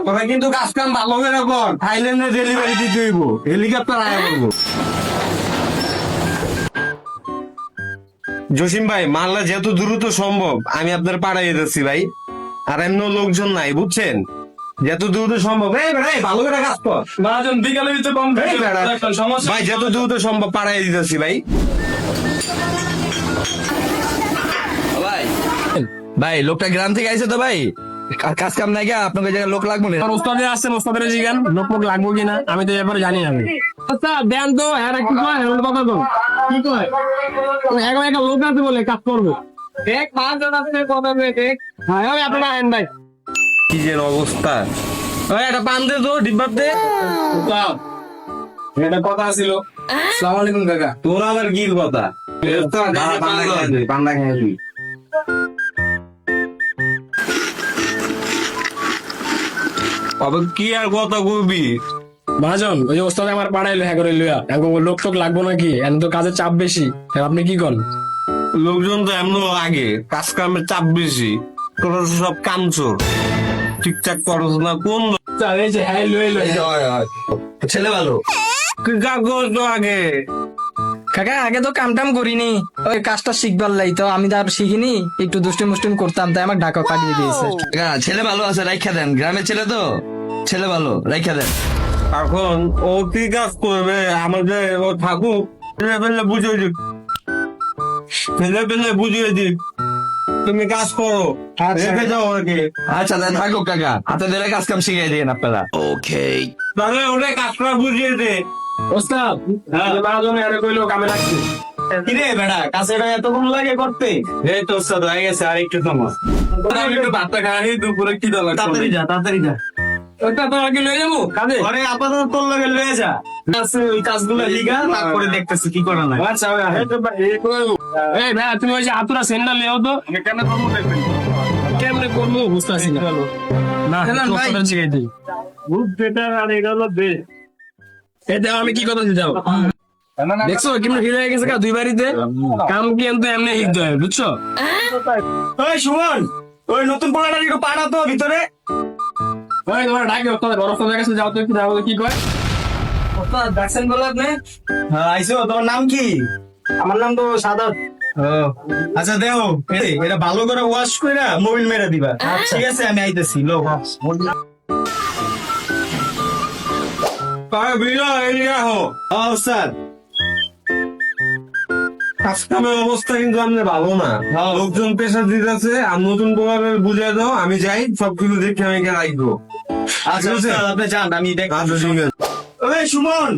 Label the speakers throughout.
Speaker 1: তবে কিন্তু কাজ কাম ভালো করে কর, থাইল্যান্ডে ডেলিভারি দিতে হইব, হেলিকপ্টার আয়া করবো। জসিম ভাই, মাল্লা যত দ্রুত সম্ভব আমি আপনার পাড়াই যাচ্ছি ভাই, আর এমন লোকজন নাই বুঝছেন, যত দ্রুত সম্ভব। এই বেড়া, ভালো করে কাজ কর।
Speaker 2: মহাজন বিকালে দিতে কম
Speaker 1: এই বেড়া, ভাই যত দ্রুত সম্ভব পাড়াই দিতেছি ভাই।
Speaker 3: ভাই ভাই লোকটা গ্রাম থেকে আইছে তো ভাই, কাজ কাম নাই গা, আপনাকে জায়গায় লোক লাগবো না।
Speaker 2: ওস্তাদে আসছেন, ওস্তাদের জিগান লোক লোক লাগবো কিনা, আমি তো এবার জানি না। আচ্ছা দেন তো, হ্যাঁ কি কয়, হ্যাঁ কথা তো কি কয়, এখন একটা লোক আছে বলে কাজ করবো। দেখ 5 জন আছে, কথা দেখ। হ্যাঁ ওই আপনারা আইন ভাই।
Speaker 1: কি যে অবস্থা, ওই একটা পান দে তো ডিব্বাতে।
Speaker 2: এটা কথা ছিল। আসসালামু আলাইকুম কাকা।
Speaker 1: তোর আবার কি কথা, পান্ডা খেয়ে তুই। আবার কি আর কথা কবি।
Speaker 2: মহাজন ওই যে ওস্তাদ আমার পাড়াইলো, হ্যাঁ করে লইয়া এখন লোক টোক লাগবো নাকি, এখন তো কাজের চাপ বেশি, আপনি কি করেন?
Speaker 1: লোকজন তো এমন আগে, কাজ কামের চাপ বেশি, তোর সব কামচোর, ঠিকঠাক করছ না কোন
Speaker 3: ছেলে ভালো
Speaker 1: কাগজ তো আগে।
Speaker 4: কাকা আগে তো কাম টাম করিনি, ওই কাজটা শিখবার লাই তো আমি তো আর শিখিনি, একটু দুষ্টুম মুষ্টুম করতাম তাই আমার ঢাকা পাঠিয়ে দিয়েছে।
Speaker 3: ছেলে ভালো আছে, রাইখা দেন, গ্রামের ছেলে তো, ছেলে ভালো রাইখা দেন।
Speaker 1: এখন ও কি কাজ করবে, আমাদের ও থাকুক, ছেলে পেলে বুঝিয়ে দিক, ছেলে পেলে বুঝিয়ে দিক, তুমি কাজ করো, রেখে যাও ওকে।
Speaker 3: আচ্ছা দেন থাকুক কাকা, হাতে ধরে কাজ কাম শিখাই দিন আপনারা।
Speaker 1: তাহলে ওরে কাজটা বুঝিয়ে দে।
Speaker 2: ওস্তাদ মহাজন আরে কইলো কামে রাখছি।
Speaker 1: কিরে বেড়া, কাছেটা এতক্ষণ লাগে করতে? এই তো ওস্তাদ হয়ে গেছে, আর একটু সময়। আমি একটু ভাতটা খাই, দুপুরে কি দরকার? তাড়াতাড়ি যা, তাড়াতাড়ি যা।
Speaker 2: ওটা তো আগে লয়ে যাবো কাজে।
Speaker 1: আরে আপাতত তোর লগে লয়ে যা, আছে ওই কাজগুলো লিগা, তারপরে দেখতেছি কি করা লাগে।
Speaker 2: আচ্ছা ওই এই ভাই তুমি ওই যে আতুরা সেন্ডা লেও তো কেন করবো, কেমনে করবো বুঝতেছি না। না ওস্তাদের জিগাই দিই বুঝ বেটা, আর এটা হলো বে এটা আমি কি কথা দিতে যাবো। দেখছো কেমন হিরো হয়ে গেছে দুই বাড়িতে, কাম কিন্তু এমনি হিট হয় বুঝছো।
Speaker 1: ওই সুমন, ওই নতুন পোলাটা একটু পাঠা তো ভিতরে।
Speaker 2: ওই তোমার ডাকে ওস্তাদের বড় ওস্তাদের কাছে যাও তো, একটু যাবো কি কয়।
Speaker 4: ওস্তাদ ডাকছেন বলে আপনি?
Speaker 1: হ্যাঁ আইসো, তোমার নাম কি?
Speaker 4: আমার নাম তো সাদাত।
Speaker 1: আচ্ছা দেখো, এটা ভালো করে ওয়াশ করে মোবিল মেরে দিবা, ঠিক আছে? আমি আইতেছি, লো স্যার। কাজকামের অবস্থা কিন্তু আমাদের ভালো না, লোকজন পেশা দিতেছে, আর নতুন প্রভাবে বুঝে দাও, আমি যাই সবকিছু দেখে আমি রাখবো। আচ্ছা আপনি যান, আমি দেখ। ওই সুমন,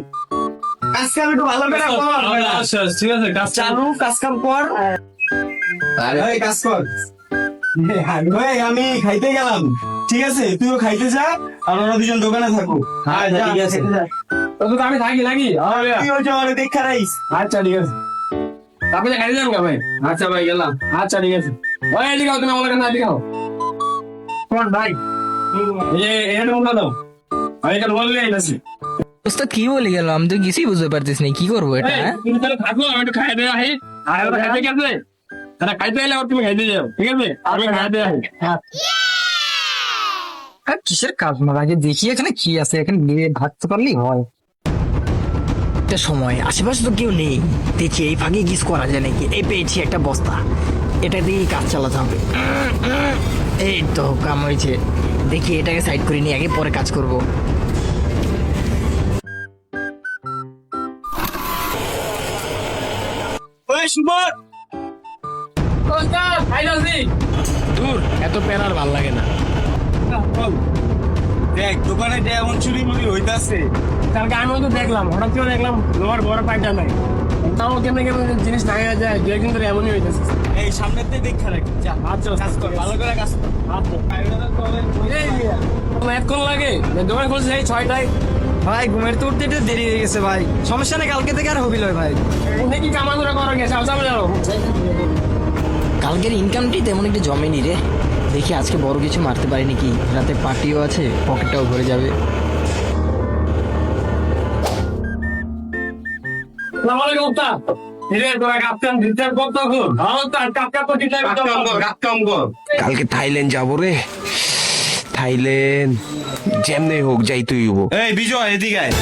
Speaker 1: কাজ কাম একটু ভালো করে কর।
Speaker 2: আচ্ছা ঠিক আছে কাজ
Speaker 1: চালু, কাজ কাম কর। আরে কাজ কর। ওই আমি খাইতে গেলাম, ঠিক আছে? তুইও খাইতে যা, আর ওরা দুজন দোকানে থাকো। আচ্ছা ঠিক আছে,
Speaker 2: তো আমি থাকি নাকি।
Speaker 1: তুই ওই যে আমার দেখা রাইস।
Speaker 2: আচ্ছা ঠিক আছে, তারপরে খাই যান ভাই। আচ্ছা ভাই গেলাম, আচ্ছা ঠিক আছে। ওই এদিকে তুমি আমার কাছে এদিকে আও। কোন ভাই এটা উঠা দাও, আমি এখানে বললে আইতাছি।
Speaker 4: ওস্তাদ কি বলে গেল, আমি তো কিছুই বুঝতে পারতেছি না কি করবো এটা।
Speaker 2: এই, তুমি তাহলে থাকো, আমি একটু খাই দিয়ে আহি। আর ওরা খাইতে গেছে, তারা খাইতে এলে আবার তুমি খাইতে যাও, ঠিক আছে? আমি খাইতে আহি।
Speaker 4: আর কিসের কাজ মারা, আগে দেখি এখানে কি আছে, এখানে নিয়ে ভাগতে পারলেই হয়। একটা সময় আশেপাশে তো কেউ নেই, দেখি এই ফাঁকে গিস করা যায় নাকি। এই পেয়েছি একটা বস্তা, এটা দিয়েই কাজ চালাতে হবে। এই তো কাম হয়েছে, দেখি এটাকে সাইড করে নিয়ে আগে পরে কাজ করব।
Speaker 1: ওই সুমন,
Speaker 2: দূর এত প্যারার ভাল লাগে না।
Speaker 1: দেখ দোকানে যে এমন চুরি মুড়ি হইতাছে,
Speaker 2: কালকে আমিও তো দেখলাম, হঠাৎ করে দেখলাম লোহার বড় পাইটা নাই, তাও কেমন কেমন জিনিস নাই যায়, দু একদিন ধরে এমনই হইতেছে।
Speaker 1: এই সামনের দিয়ে দেখা রাখি। যা,
Speaker 2: আচ্ছা
Speaker 1: কাজ কর, ভালো করে কাজ কর।
Speaker 2: এতক্ষণ লাগে দোকান খুলছে এই 6টায়।
Speaker 4: ভাই ঘুমের তো উঠতে একটু দেরি হয়ে গেছে ভাই, সমস্যা নেই, কালকে থেকে আর হবিল ভাই।
Speaker 2: দেখি কামাগুলো করো গেছে, সামনে যাও।
Speaker 4: কালকের ইনকামটি তেমন একটু জমেনি রে, দেখি আজকে বড় কিছু মারতে পারি নাকি, রাতে পার্টিও আছে, পকেটটাও ভরে যাবে।
Speaker 2: আসসালামু আলাইকুম ওস্তাদ।
Speaker 5: কালকে থাইল্যান্ড যাবো রে, থাইল্যান্ড যেমনি হোক যাইতেই হইব।
Speaker 1: এই বিজয় এদিকে আয়।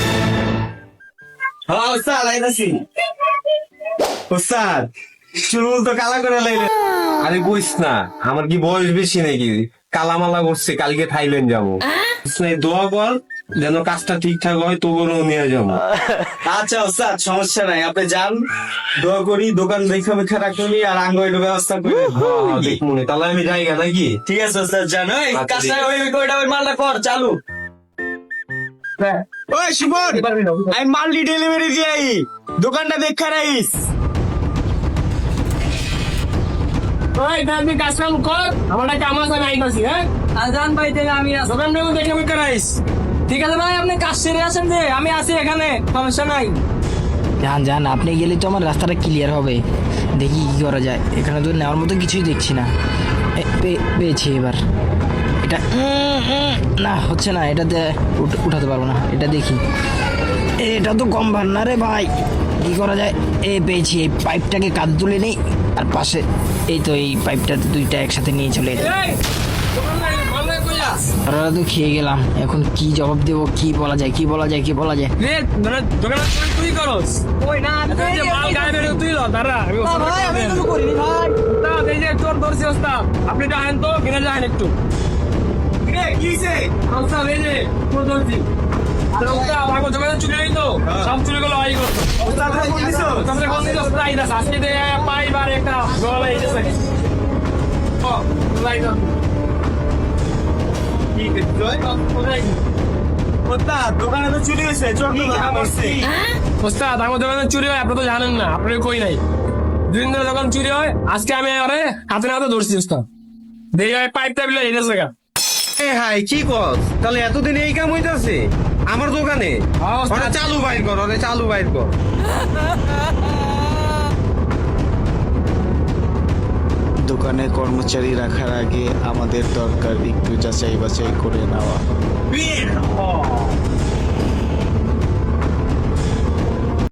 Speaker 1: হ্যাঁ ওস্তাদ আইতাছি। ওস্তাদ চুল তো কালা করে লাইলে। আরে কইস না, আমার কি বয়স বেশি নাকি? কালামালা করছে, কালকে থাইল্যান্ড যাবো। দোয়া কর যেন কাজটা ঠিকঠাক হয়, তোরও নিয়ে যাবো।
Speaker 6: আচ্ছা ওস্তাদ সমস্যা নাই, আপনি যান, দোয়া করি দোকান দেখা মেখা রাখুনি আর আঙ্গ একটু ব্যবস্থা করে।
Speaker 1: দেখুন তাহলে আমি যাই গা নাকি?
Speaker 6: ঠিক আছে ওস্তাদ যান, ওই
Speaker 1: আচ্ছা,
Speaker 6: কাজটা
Speaker 1: ঠিক
Speaker 6: ওই ওই মালটা কর চালু। ওই সুমন, আমি মালটি ডেলিভারি দিয়ে আই, দোকানটা দেখা রাইস।
Speaker 2: ওই তুমি কাজ কাম কর, আমার একটা কাম আছে, আমি আইতাছি। হ্যাঁ
Speaker 4: আজান ভাই তাহলে আমি আসি।
Speaker 2: দোকান দেখে আমি করাইস।
Speaker 4: ঠিক আছে ভাই, আপনি কাজ সেরে আসেন যে আমি আছি এখানে, সমস্যা নাই। যান যান, আপনি গেলে তো আমার রাস্তাটা ক্লিয়ার হবে। দেখি কি করা যায়, এখানে তো নেওয়ার মতো কিছুই দেখছি না। পেয়েছি এবার। এটা না হচ্ছে না, এটাতে উঠাতে পারবো না। এটা দেখি, এটা তো কম ভার না রে ভাই, কি করা যায়? পেয়েছি, এই পাইপটাকে কাঁধে তুলে নেই, আর পাশে এই তো এই পাইপটাতে দুইটা একসাথে নিয়ে চলে এলাম। ওরা তো খেয়ে গেলাম, এখন কি জবাব দেবো? কি বলা যায়, কি বলা যায়, কি বলা যায়?
Speaker 2: তুই করস
Speaker 4: ওই না
Speaker 2: মাল গায়ে বেরো, তুই ল দাঁড়া, আমি
Speaker 4: করিনি ভাই।
Speaker 2: ওস্তাদ, এই যে চোর ধরছি ওস্তাদ, আপনি যাহেন তো কিনে যাহেন একটু। ওস্তাদ এই যে চোর ধরছি। আরে ওস্তাদ আমাকে জমে চুরি হইতো, সব চুরি গুলো আই করতো। ওস্তাদ ফোন দিছো? তোমরা ফোন দিছো? ওস্তাদ আইতাছে, আজকে দে পাই বার একটা গলা আইতাছে। ও লাইদা
Speaker 6: দোকানে তো চুরি হয়েছে, চোর তো ধরা পড়ছে।
Speaker 2: ওস্তাদ আমার দোকানে চুরি হয়, আপনি তো জানেন না, আপনি কই নাই। দুদিন ধরে দোকান চুরি হয়, আজকে আমি আরে হাতে নাতে ধরছি ওস্তাদ। দেখি পাইপ টাইপ এটা জায়গা।
Speaker 1: এ হাই কি কর? তাহলে এতদিন এই কাম হইতাছে আমার দোকানে?
Speaker 2: হ্যাঁ, ওস্তাদ।
Speaker 1: ওরে চালু বাইর কর, ওরে চালু বাইর কর।
Speaker 7: দোকানে কর্মচারী রাখার আগে আমাদের দরকার একটু যাচাই বাছাই করে নেওয়া।